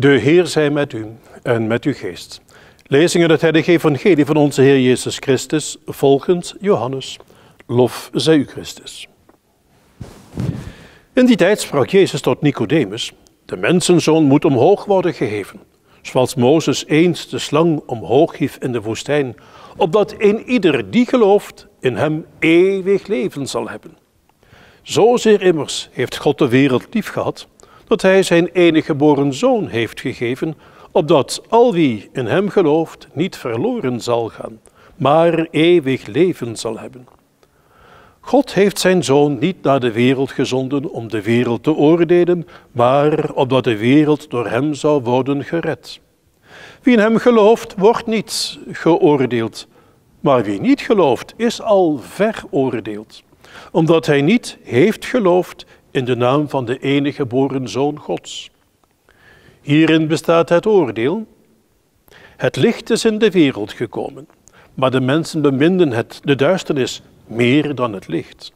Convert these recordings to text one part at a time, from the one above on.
De Heer zij met u en met uw geest. Lezing uit het heilige evangelie van onze Heer Jezus Christus volgens Johannes. Lof zij u Christus. In die tijd sprak Jezus tot Nicodemus: de mensenzoon moet omhoog worden geheven, zoals Mozes eens de slang omhoog hief in de woestijn, opdat ieder die gelooft in hem eeuwig leven zal hebben. Zozeer immers heeft God de wereld lief gehad, dat hij zijn enige geboren zoon heeft gegeven, opdat al wie in hem gelooft niet verloren zal gaan, maar eeuwig leven zal hebben. God heeft zijn zoon niet naar de wereld gezonden om de wereld te oordelen, maar opdat de wereld door hem zou worden gered. Wie in hem gelooft, wordt niet geoordeeld, maar wie niet gelooft, is al veroordeeld, omdat hij niet heeft geloofd in de naam van de enige geboren Zoon Gods. Hierin bestaat het oordeel. Het licht is in de wereld gekomen, maar de mensen beminden de duisternis meer dan het licht,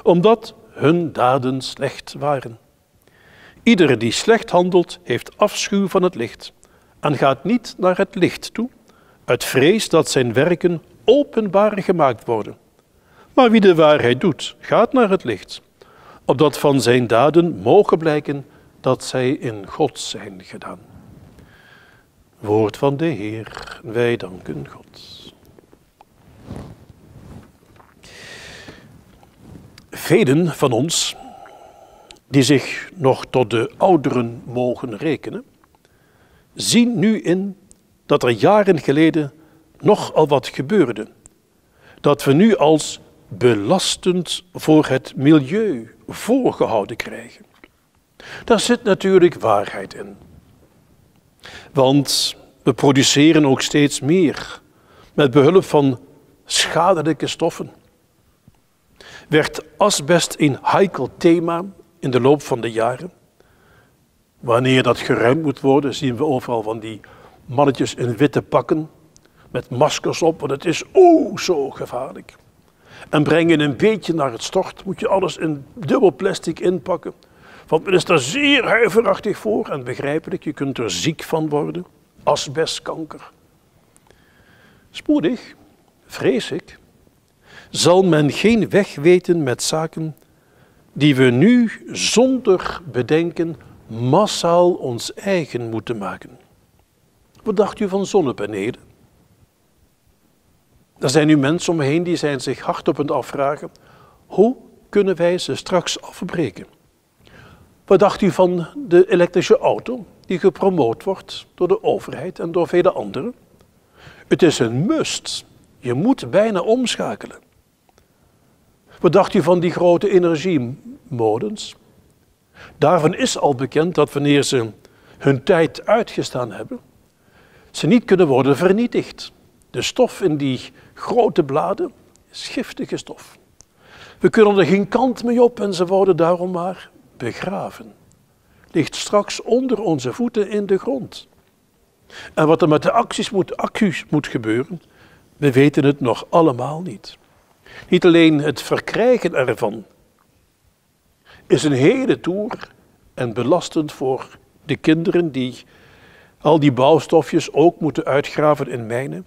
omdat hun daden slecht waren. Ieder die slecht handelt, heeft afschuw van het licht en gaat niet naar het licht toe, uit vrees dat zijn werken openbaar gemaakt worden. Maar wie de waarheid doet, gaat naar het licht, opdat van zijn daden mogen blijken dat zij in God zijn gedaan. Woord van de Heer, wij danken God. Velen van ons, die zich nog tot de ouderen mogen rekenen, zien nu in dat er jaren geleden nogal wat gebeurde, dat we nu als belastend voor het milieu voorgehouden krijgen. Daar zit natuurlijk waarheid in. Want we produceren ook steeds meer met behulp van schadelijke stoffen. Werd asbest een heikel thema in de loop van de jaren. Wanneer dat geruimd moet worden, zien we overal van die mannetjes in witte pakken met maskers op, want het is zo gevaarlijk. En breng je een beetje naar het stort, moet je alles in dubbel plastic inpakken. Want men is daar zeer huiverachtig voor en begrijpelijk, je kunt er ziek van worden. Asbestkanker. Spoedig, vrees ik, zal men geen weg weten met zaken die we nu zonder bedenken massaal ons eigen moeten maken. Wat dacht u van zonnepanelen? Er zijn nu mensen om me heen die zijn zich hardop aan het afvragen, hoe kunnen wij ze straks afbreken? Wat dacht u van de elektrische auto die gepromoot wordt door de overheid en door vele anderen? Het is een must. Je moet bijna omschakelen. Wat dacht u van die grote energiemolens? Daarvan is al bekend dat wanneer ze hun tijd uitgestaan hebben, ze niet kunnen worden vernietigd. De stof in die grote bladen is giftige stof. We kunnen er geen kant mee op en ze worden daarom maar begraven. Ligt straks onder onze voeten in de grond. En wat er met de accu's moet gebeuren, we weten het nog allemaal niet. Niet alleen het verkrijgen ervan is een hele toer en belastend voor de kinderen die al die bouwstofjes ook moeten uitgraven in mijnen.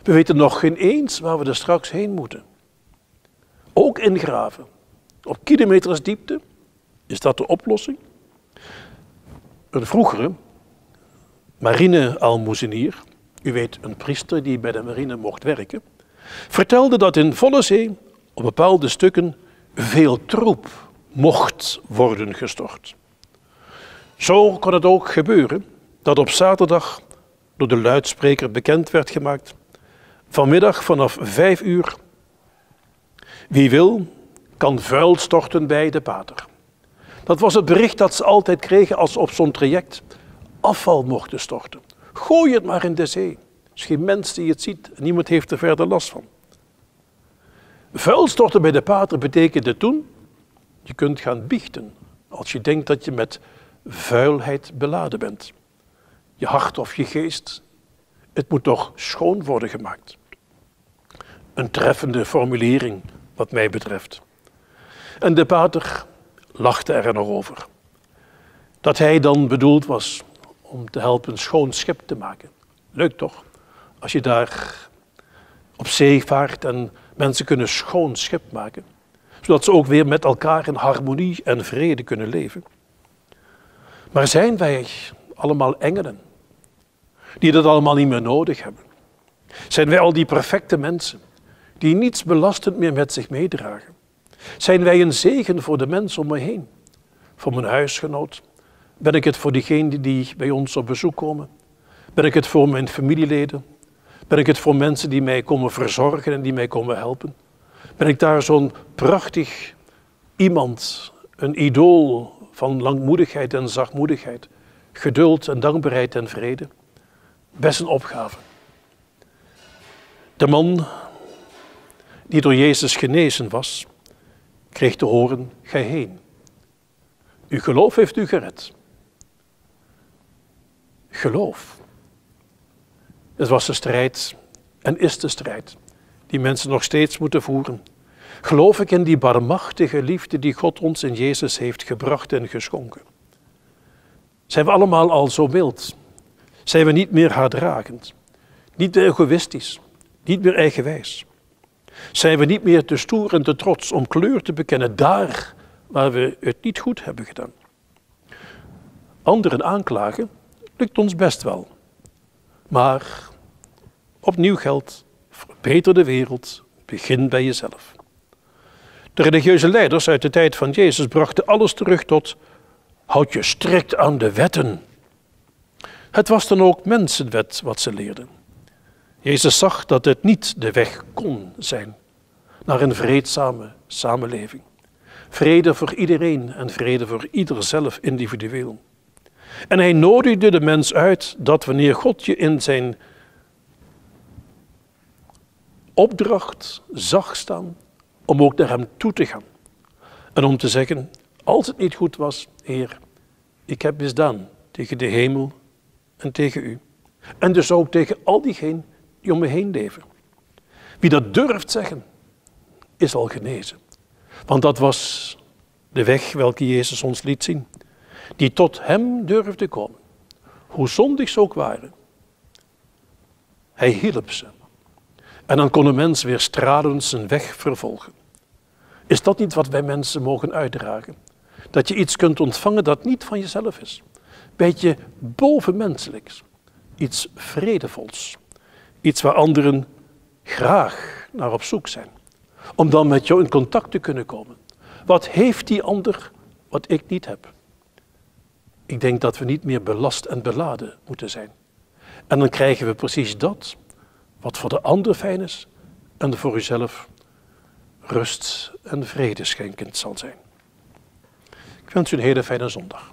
We weten nog geen eens waar we er straks heen moeten. Ook ingraven. Op kilometers diepte. Is dat de oplossing? Een vroegere marinealmoezenier, u weet een priester die bij de marine mocht werken, vertelde dat in volle zee op bepaalde stukken veel troep mocht worden gestort. Zo kon het ook gebeuren dat op zaterdag door de luidspreker bekend werd gemaakt: vanmiddag vanaf 5 uur, wie wil, kan vuil storten bij de pater. Dat was het bericht dat ze altijd kregen als ze op zo'n traject afval mochten storten. Gooi het maar in de zee. Er is geen mens die het ziet en niemand heeft er verder last van. Vuil storten bij de pater betekende toen, je kunt gaan biechten als je denkt dat je met vuilheid beladen bent. Je hart of je geest, het moet toch schoon worden gemaakt. Een treffende formulering wat mij betreft. En de pater lachte er nog over. Dat hij dan bedoeld was om te helpen een schoon schip te maken. Leuk toch? Als je daar op zee vaart en mensen kunnen schoon schip maken. Zodat ze ook weer met elkaar in harmonie en vrede kunnen leven. Maar zijn wij allemaal engelen? Die dat allemaal niet meer nodig hebben? Zijn wij al die perfecte mensen? Die niets belastend meer met zich meedragen? Zijn wij een zegen voor de mensen om me heen? Voor mijn huisgenoot? Ben ik het voor diegenen die bij ons op bezoek komen? Ben ik het voor mijn familieleden? Ben ik het voor mensen die mij komen verzorgen en die mij komen helpen? Ben ik daar zo'n prachtig iemand, een idool van langmoedigheid en zachtmoedigheid, geduld en dankbaarheid en vrede? Best een opgave. De man die door Jezus genezen was, kreeg te horen, ga heen. Uw geloof heeft u gered. Geloof. Het was de strijd en is de strijd die mensen nog steeds moeten voeren. Geloof ik in die barmhartige liefde die God ons in Jezus heeft gebracht en geschonken? Zijn we allemaal al zo mild? Zijn we niet meer haatdragend? Niet meer egoïstisch? Niet meer eigenwijs? Zijn we niet meer te stoer en te trots om kleur te bekennen daar waar we het niet goed hebben gedaan? Anderen aanklagen lukt ons best wel. Maar opnieuw geldt, verbeter de wereld, begin bij jezelf. De religieuze leiders uit de tijd van Jezus brachten alles terug tot houd je strikt aan de wetten. Het was dan ook mensenwet wat ze leerden. Jezus zag dat het niet de weg kon zijn naar een vreedzame samenleving. Vrede voor iedereen en vrede voor ieder zelf individueel. En hij nodigde de mens uit dat wanneer God je in zijn opdracht zag staan, om ook naar hem toe te gaan. En om te zeggen, als het niet goed was, Heer, ik heb misdaan tegen de hemel en tegen u. En dus ook tegen al diegenen die om me heen leven. Wie dat durft zeggen, is al genezen. Want dat was de weg welke Jezus ons liet zien. Die tot hem durfde komen. Hoe zondig ze ook waren. Hij hielp ze. En dan kon een mens weer stralend zijn weg vervolgen. Is dat niet wat wij mensen mogen uitdragen? Dat je iets kunt ontvangen dat niet van jezelf is. Beetje bovenmenselijks. Iets vredevols. Iets waar anderen graag naar op zoek zijn. Om dan met jou in contact te kunnen komen. Wat heeft die ander wat ik niet heb? Ik denk dat we niet meer belast en beladen moeten zijn. En dan krijgen we precies dat wat voor de ander fijn is en voor uzelf rust en vrede schenkend zal zijn. Ik wens u een hele fijne zondag.